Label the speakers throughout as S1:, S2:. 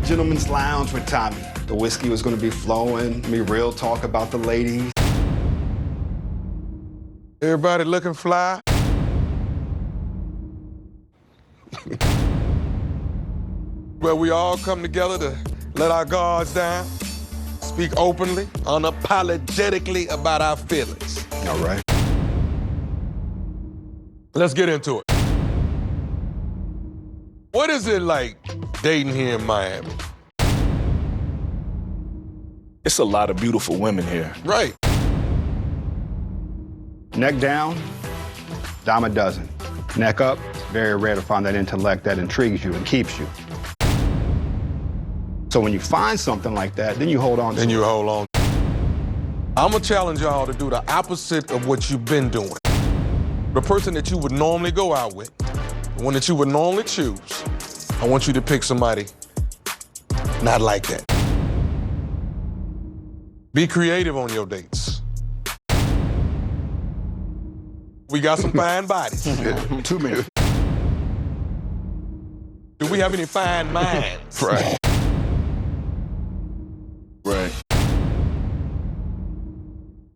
S1: gentleman's lounge with Tommy. The whiskey was gonna be flowing, me real talk about the ladies.
S2: Everybody looking fly? Where we all come together to let our guards down, speak openly, unapologetically about our feelings.
S1: All right.
S2: Let's get into it. What is it like dating here in Miami?
S3: It's a lot of beautiful women here.
S2: Right.
S1: Neck down, dime a dozen. Neck up, very rare to find that intellect that intrigues you and keeps you. So when you find something like that, then you hold on to it.
S2: Then you hold on. I'm gonna challenge y'all to do the opposite of what you've been doing. The person that you would normally go out with, the one that you would normally choose, I want you to pick somebody not like that. Be creative on your dates. We got some fine bodies.
S1: Too many.
S2: Do we have any fine minds?
S3: Right. Right.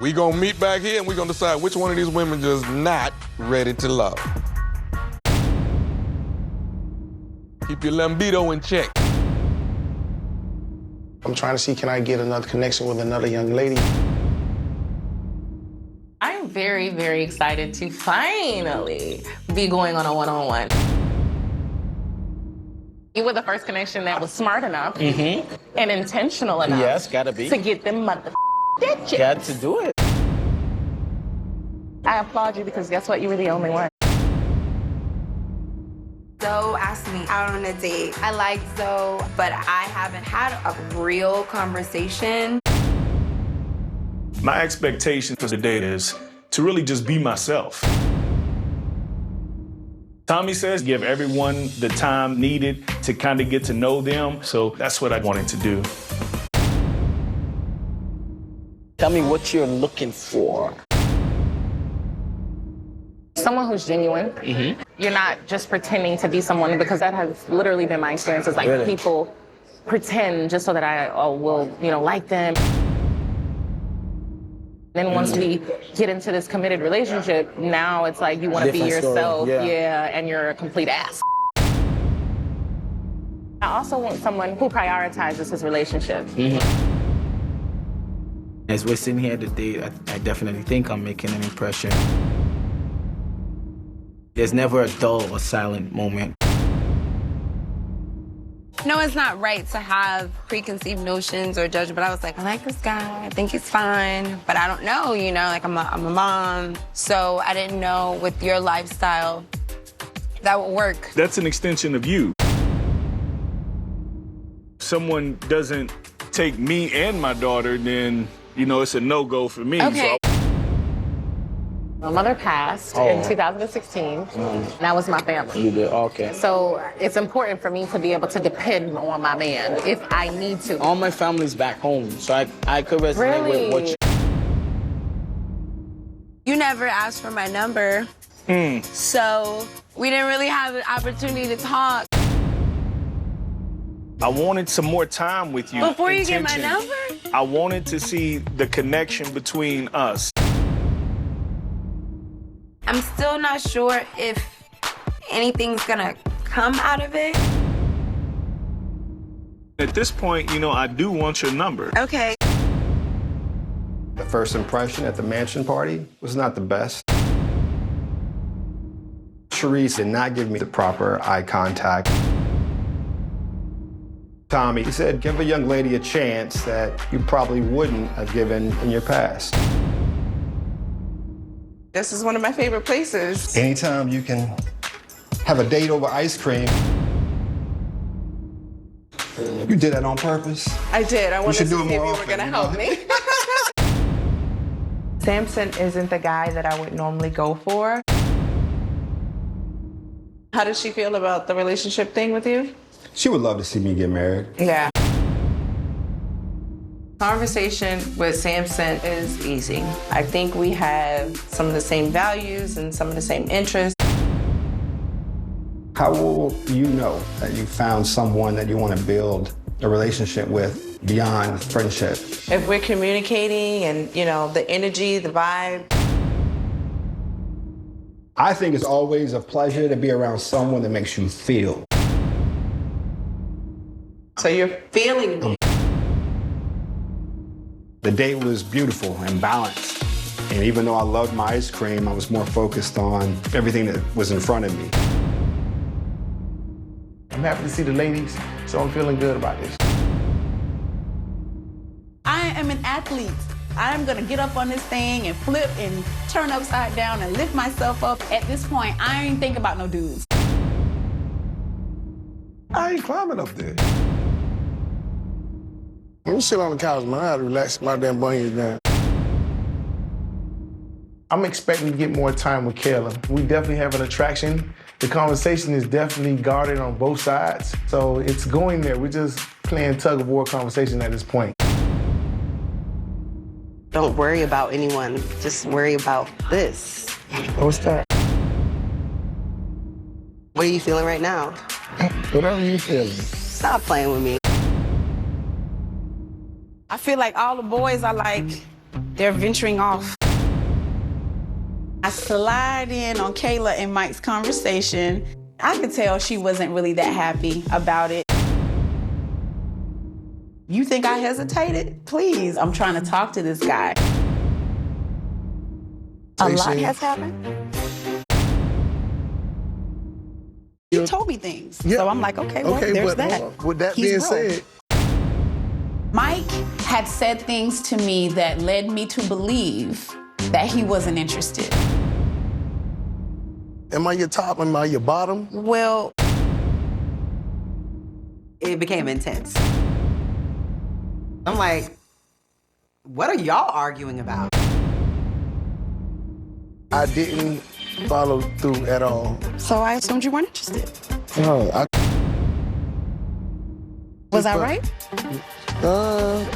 S2: We gonna meet back here and we gonna decide which one of these women just not ready to love. Keep your libido in check.
S4: I'm trying to see, can I get another connection with another young lady?
S5: I'm very, very excited to finally be going on a one-on-one. You were the first connection that was smart enough and intentional enough.
S6: Yes, gotta be.
S5: To get them bitches.
S6: Got to do it.
S5: I applaud you because guess what? You were the only one.
S7: Zoe asked me out on a date. I like Zoe, but I haven't had a real conversation.
S3: My expectation for the date is to really just be myself. Tommy says give everyone the time needed to kind of get to know them, so that's what I wanted to do.
S6: Tell me what you're looking for.
S5: Someone who's genuine. You're not just pretending to be someone, because that has literally been my experience. It's like people pretend just so that I will, like them. Then once we get into this committed relationship, now it's like you want to be yourself, and you're a complete ass. I also want someone who prioritizes his relationship.
S6: As we're sitting here today, I definitely think I'm making an impression. There's never a dull or silent moment.
S7: No, it's not right to have preconceived notions or judgment, but I was like, I like this guy, I think he's fine, but I don't know, like I'm a mom, so I didn't know with your lifestyle that would work.
S3: That's an extension of you. If someone doesn't take me and my daughter, then, it's a no-go for me.
S7: Okay.
S5: My mother passed in 2016. That was my family.
S6: You did, okay.
S5: So it's important for me to be able to depend on my man if I need to.
S6: All my family's back home, so I could resonate with what you...
S7: You never asked for my number, so we didn't really have an opportunity to talk.
S3: I wanted some more time with you.
S7: Before you get my number?
S3: I wanted to see the connection between us.
S7: I'm still not sure if anything's gonna come out of it.
S3: At this point, I do want your number.
S7: Okay.
S1: The first impression at the mansion party was not the best. Sharice did not give me the proper eye contact. Tommy, he said, give a young lady a chance that you probably wouldn't have given in your past.
S8: This is one of my favorite places.
S1: Anytime you can have a date over ice cream. You did that on purpose?
S8: I did. I wanted to see if you were
S1: often,
S8: gonna help me. Samson isn't the guy that I would normally go for. How does she feel about the relationship thing with you?
S1: She would love to see me get married.
S8: Yeah.
S9: Conversation with Samson is easy. I think we have some of the same values and some of the same interests.
S1: How will you know that you found someone that you want to build a relationship with beyond friendship.
S9: If we're communicating and, you know, the energy, the vibe.
S1: I think it's always a pleasure to be around someone that makes you feel.
S9: So you're feeling me.
S1: The date was beautiful and balanced. And even though I loved my ice cream, I was more focused on everything that was in front of me.
S4: I'm happy to see the ladies, so I'm feeling good about this.
S10: I am an athlete. I'm gonna get up on this thing and flip and turn upside down and lift myself up. At this point, I ain't think about no dudes.
S4: I ain't climbing up there. Let me sit on the couch, man. I gotta relax my damn bunions down. I'm expecting to get more time with Kayla. We definitely have an attraction. The conversation is definitely guarded on both sides. So it's going there. We're just playing tug of war conversation at this point.
S11: Don't worry about anyone. Just worry about this.
S4: What's that?
S11: What are you feeling right now?
S4: Whatever you feeling.
S11: Stop playing with me.
S10: I feel like all the boys are like, they're venturing off. I slide in on Kayla and Mike's conversation. I could tell she wasn't really that happy about it. You think I hesitated? Please, I'm trying to talk to this guy. A lot has happened. He told me things. Yeah. So I'm like, okay, well, there's that.
S4: With that being said,
S10: Mike had said things to me that led me to believe that he wasn't interested.
S4: am I your top? Am I your bottom?
S11: Well, it became intense. I'm like, what are y'all arguing about?
S4: I didn't follow through at all.
S10: So I assumed you weren't interested.
S4: No,
S10: Was I right?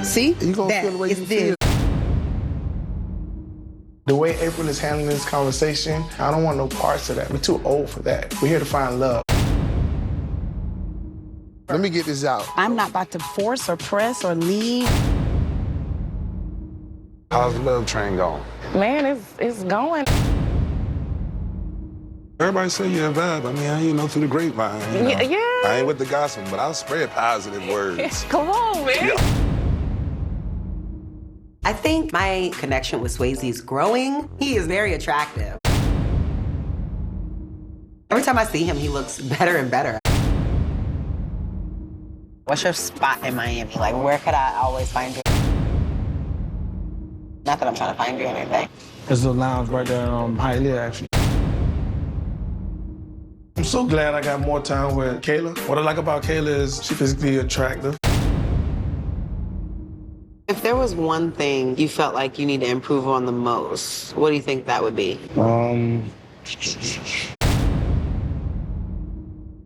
S10: See?
S4: You gonna feel the way you feel. The way April is handling this conversation, I don't want no parts of that. We're too old for that. We're here to find love. Let me get this out.
S10: I'm not about to force or press or leave.
S12: How's the love train going?
S5: Man, it's going.
S12: Everybody say you're a vibe. I mean, I ain't know through the grapevine. You know?
S5: Yeah.
S12: I ain't with the gossip, but I'll spread positive words.
S5: Come on, man.
S12: Yeah.
S11: I think my connection with Swayze is growing. He is very attractive. Every time I see him, he looks better and better. What's your spot in Miami? Like, where could I always find you? Not that I'm trying to find you or anything.
S6: There's a lounge right there in Hialeah, actually.
S4: I'm so glad I got more time with Kayla. What I like about Kayla is she's physically attractive.
S11: If there was one thing you felt like you need to improve on the most, what do you think that would be?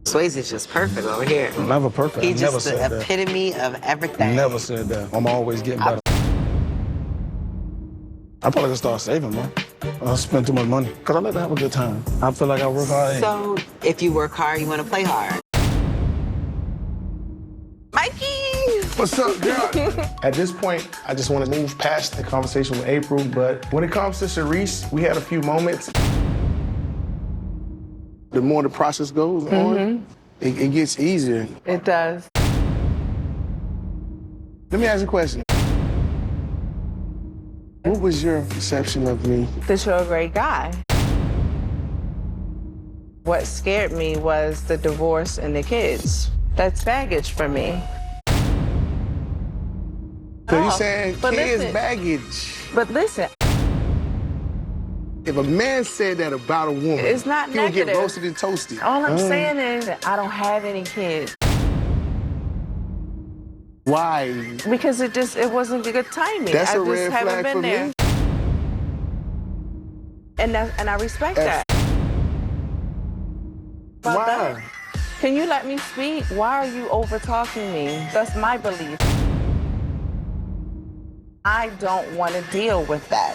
S11: Swayze's just perfect over here.
S6: Never perfect.
S11: He's just the epitome of everything.
S6: Never said that. I'm always getting better. I probably gonna start saving, man. I spend too much money because I like to have a good time. I feel like I work hard.
S11: So if you work hard, you want to play hard. Mikey!
S4: What's up, girl? At this point, I just want to move past the conversation with April, but when it comes to Cerise, we had a few moments. The more the process goes on, it gets easier.
S8: It does.
S4: Let me ask you a question. What was your perception of me?
S8: That you're a great guy. What scared me was the divorce and the kids. That's baggage for me.
S4: So you're saying
S8: but
S4: kids
S8: listen,
S4: baggage.
S8: But listen.
S4: If a man said that about a woman,
S8: it's not
S4: he would
S8: negative.
S4: get roasted and toasted.
S8: All I'm saying is I don't have any kids.
S4: Why?
S8: Because it wasn't a good timing.
S4: That's
S8: I
S4: a
S8: just
S4: red
S8: haven't
S4: flag
S8: been
S4: for
S8: there.
S4: me.
S8: And I respect that.
S4: Why?
S8: Can you let me speak? Why are you over-talking me? That's my belief. I don't want to deal with that.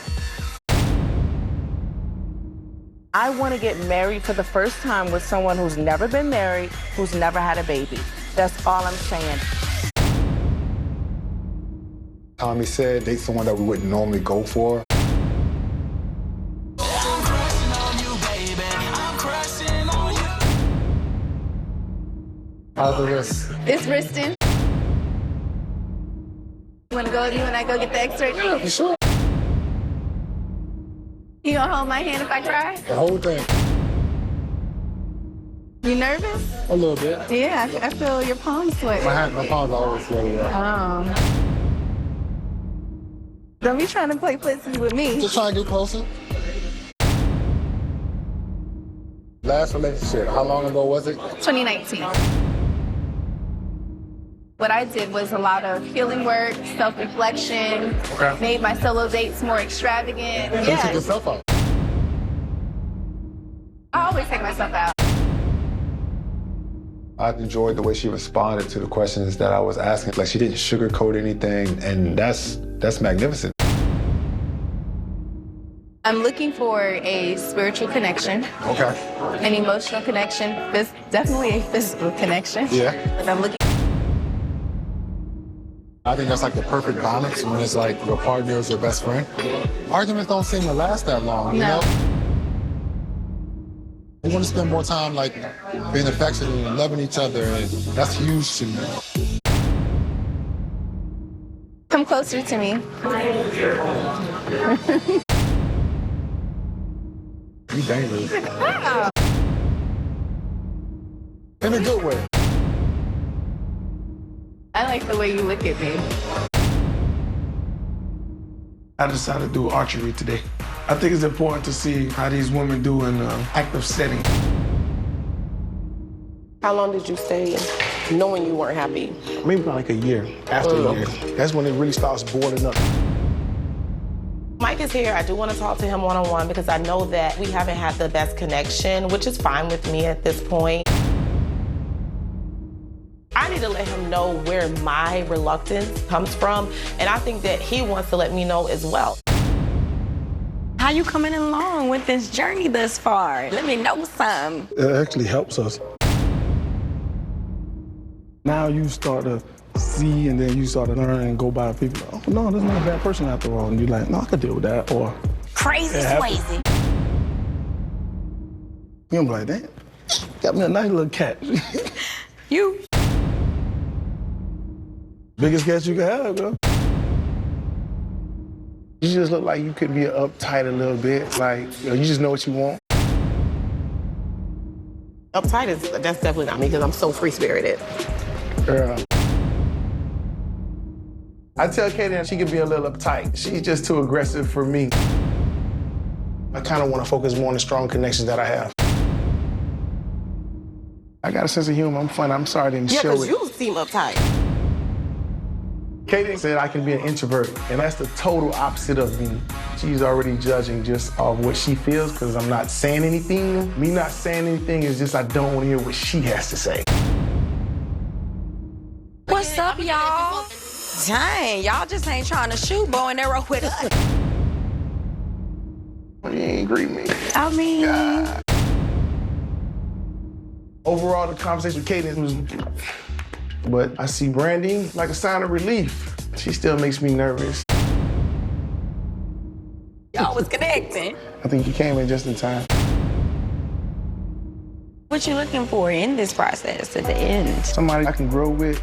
S8: I want to get married for the first time with someone who's never been married, who's never had a baby. That's all I'm saying.
S12: Tommy said, date someone that we wouldn't normally go for.
S6: How's the wrist?
S13: It's wristing. You wanna go with me when I go get the x-ray?
S6: Yeah, sure.
S13: You gonna hold my hand if I cry?
S6: The whole thing.
S13: You nervous?
S6: A little bit.
S13: Yeah, I feel your palms sweat.
S6: My palms are always sweaty.
S13: Don't be trying to play pussy with me.
S6: Just trying to get closer. Last relationship, how long ago was it?
S13: 2019. What I did was a lot of healing work, self-reflection, made my solo dates more extravagant.
S6: So you took yourself out?
S13: I always take myself out.
S12: I enjoyed the way she responded to the questions that I was asking. Like, she didn't sugarcoat anything, and that's magnificent.
S13: I'm looking for a spiritual connection.
S12: Okay.
S13: An emotional connection. Definitely a physical connection.
S12: Yeah.
S13: And I'm looking.
S6: I think that's like the perfect balance when it's like your partner is your best friend. Arguments don't seem to last that long, you know? We want to spend more time like being affectionate and loving each other, and that's huge to me.
S13: Come closer to me.
S6: You dangerous.
S13: Wow.
S6: In a good way.
S13: I like the way you look at me.
S4: I decided to do archery today. I think it's important to see how these women do in an active setting.
S8: How long did you stay knowing you weren't happy?
S4: Maybe about like a year. After a year, that's when it really starts boarding up.
S14: Mike is here. I do want to talk to him one-on-one because I know that we haven't had the best connection, which is fine with me at this point. I need to let him know where my reluctance comes from, and I think that he wants to let me know as well.
S15: How you coming along with this journey thus far? Let me know some.
S6: It actually helps us. Now you start to see, and then you start to learn and go by people. Oh, no, this is not a bad person after all. And you're like, no, I could deal with that. Or
S15: crazy Swayze.
S6: You're like, damn, got me a nice little cat.
S15: You.
S6: Biggest cat you can have, bro.
S4: You just look like you could be uptight a little bit. Like, you just know what you want.
S14: Uptight that's definitely not me because I'm so free-spirited.
S4: Girl. I tell Katie that she can be a little uptight. She's just too aggressive for me. I kind of want to focus more on the strong connections that I have. I got a sense of humor. I'm funny. I'm sorry I didn't show it.
S14: Yeah, because you seem uptight.
S4: Katie said I can be an introvert, and that's the total opposite of me. She's already judging just off what she feels because I'm not saying anything. Me not saying anything is just I don't want to hear what she has to say.
S15: What's up, y'all? Dang, y'all just ain't trying to shoot bow and arrow with us.
S4: You ain't greet me.
S15: I mean...
S4: God. Overall, the conversation with Katie was... But I see Brandy like a sign of relief. She still makes me nervous.
S15: Y'all was connecting.
S4: I think you came in just in time.
S15: What you looking for in this process at the end?
S4: Somebody I can grow with.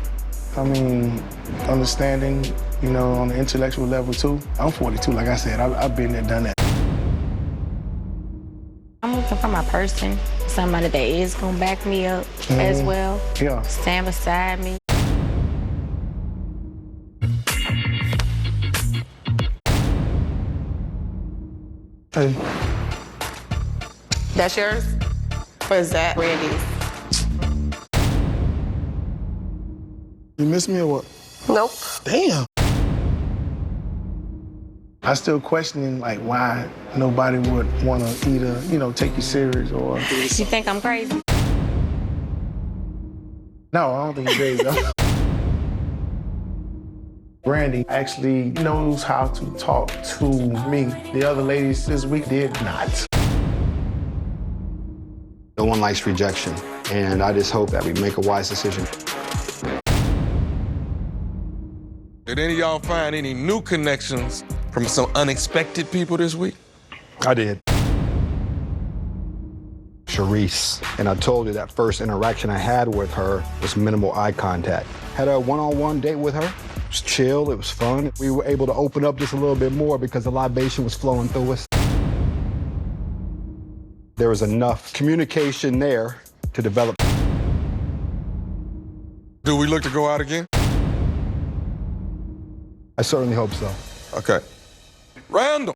S4: I mean, understanding, you know, on the intellectual level too. I'm 42, like I said. I've been there, done that.
S15: I'm looking for my person, somebody that is gonna back me up as well.
S4: Yeah.
S15: Stand beside me.
S4: Hey.
S14: That's yours? Or is that Randy's?
S6: You miss me or what?
S14: Nope.
S6: Damn.
S4: I still questioning like why nobody would want to either, you know, take you serious or...
S15: You think I'm crazy?
S4: No, I don't think you're crazy. Brandy actually knows how to talk to me. The other ladies this week did not.
S1: No one likes rejection, and I just hope that we make a wise decision.
S2: Did any of y'all find any new connections from some unexpected people this week?
S1: I did. Sharice. And I told you that first interaction I had with her was minimal eye contact. Had a one-on-one date with her. It was chill, it was fun. We were able to open up just a little bit more because the libation was flowing through us. There was enough communication there to develop.
S2: Do we look to go out again?
S1: I certainly hope so.
S2: Okay. Randall.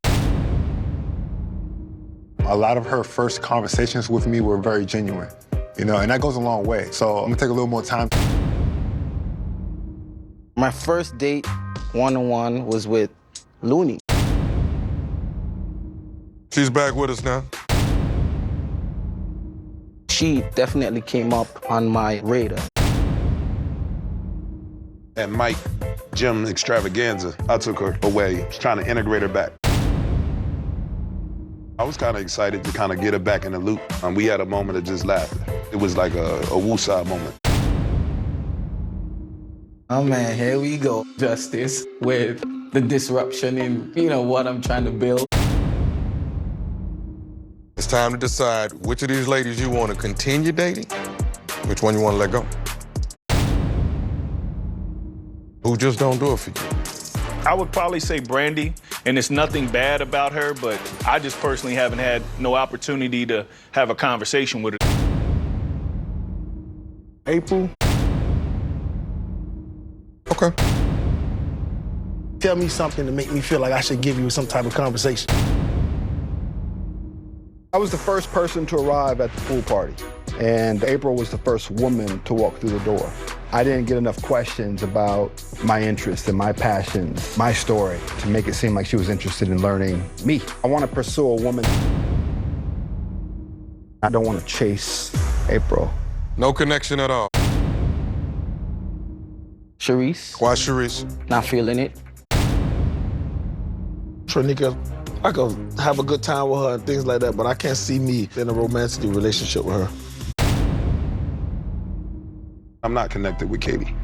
S12: A lot of her first conversations with me were very genuine, and that goes a long way. So I'm gonna take a little more time.
S16: My first date, one-on-one, was with Looney.
S2: She's back with us now.
S16: She definitely came up on my radar.
S17: At Mike Gym Extravaganza, I took her away, trying to integrate her back. I was kind of excited to kind of get her back in the loop. We had a moment of just laughter. It was like a woosah moment.
S16: Oh man, here we go. Justice with the disruption in, what I'm trying to build.
S2: It's time to decide which of these ladies you want to continue dating, which one you want to let go. Who just don't do it for you?
S3: I would probably say Brandy, and it's nothing bad about her, but I just personally haven't had no opportunity to have a conversation with her.
S4: April.
S2: Okay.
S4: Tell me something to make me feel like I should give you some type of conversation.
S1: I was the first person to arrive at the pool party, and April was the first woman to walk through the door. I didn't get enough questions about my interests and my passions, my story, to make it seem like she was interested in learning me. I want to pursue a woman. I don't want to chase April.
S2: No connection at all.
S16: Sharice.
S2: Why Sharice?
S16: Not feeling it.
S6: Tronika, I could have a good time with her and things like that, but I can't see me in a romantic relationship with her.
S17: I'm not connected with Katie.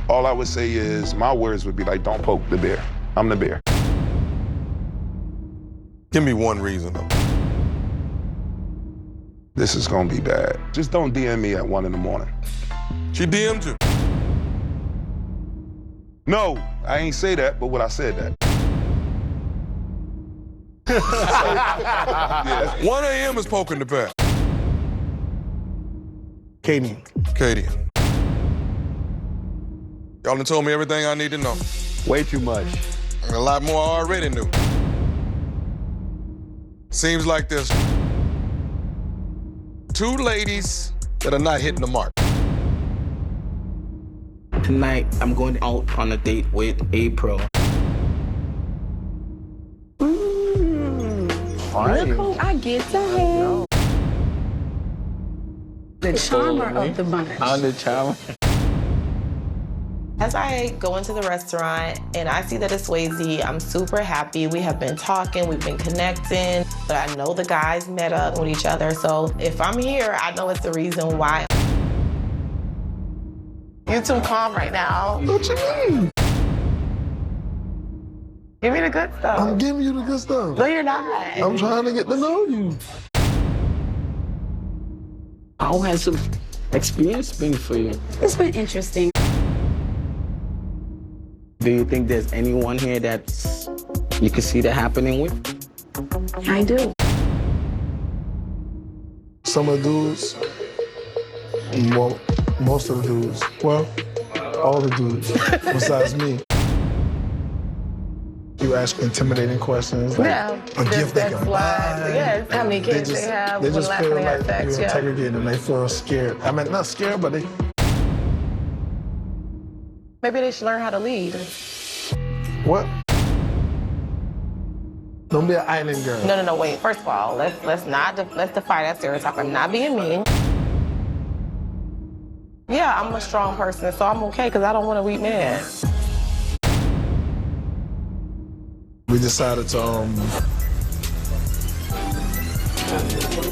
S17: All I would say is, my words would be like, don't poke the bear. I'm the bear.
S2: Give me one reason, though.
S17: This is gonna be bad. Just don't DM me at 1 in the morning.
S2: She DM'd you?
S17: No, I ain't say that, but what I said that.
S2: 1 a.m. is poking the bear.
S4: Katie.
S2: Katie. Y'all done told me everything I need to know.
S1: Way too much.
S2: And a lot more I already knew. Seems like there's 2 ladies that are not hitting the mark.
S16: Tonight, I'm going out on a date with April.
S10: Look who I get to have. The charmer of the bunch.
S16: I'm the charmer.
S14: As I go into the restaurant and I see that it's Swayze, I'm super happy. We have been talking, we've been connecting, but I know the guys met up with each other. So if I'm here, I know it's the reason why. You're too calm right now.
S6: What you mean?
S14: Give me the good stuff.
S6: I'm giving you the good stuff.
S14: No, you're not.
S6: I'm trying to get to know you.
S16: How has the experience been for you?
S10: It's been interesting.
S16: Do you think there's anyone here that you can see that happening with?
S10: I do.
S6: Some of the dudes, well, most of the dudes, well, all the dudes, besides me. You ask intimidating questions, like a gift they can buy.
S14: Yes, how many kids they have,
S6: They
S14: when
S6: just
S14: last
S6: feel
S14: they had
S6: like
S14: sex,
S6: you're
S14: yeah.
S6: integrated and they feel scared. I mean, not scared, but they...
S14: Maybe they should learn how to lead.
S6: What? Don't be an island girl.
S14: No, wait. First of all, let's defy that stereotype. I'm not being mean. Yeah, I'm a strong person, so I'm okay because I don't want a weak man.
S6: We decided to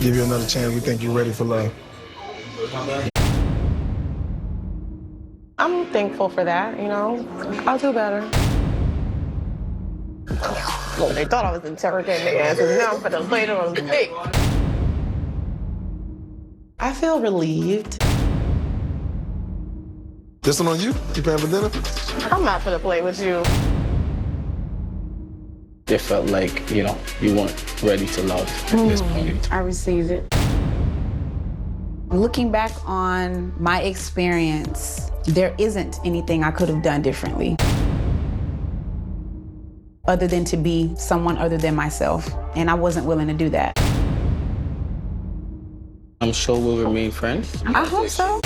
S6: give you another chance. We think you're ready for love.
S14: I'm thankful for that, you know. I'll do better. Well, they thought I was interrogating their asses. Now I'm gonna lay them on the dick. I feel relieved.
S2: This one on you? You paying for dinner?
S14: I'm not gonna play with you.
S16: It felt like, you weren't ready to love at this point.
S10: I received it. Looking back on my experience, there isn't anything I could have done differently other than to be someone other than myself, and I wasn't willing to do that.
S16: I'm sure we'll remain friends.
S10: I hope so.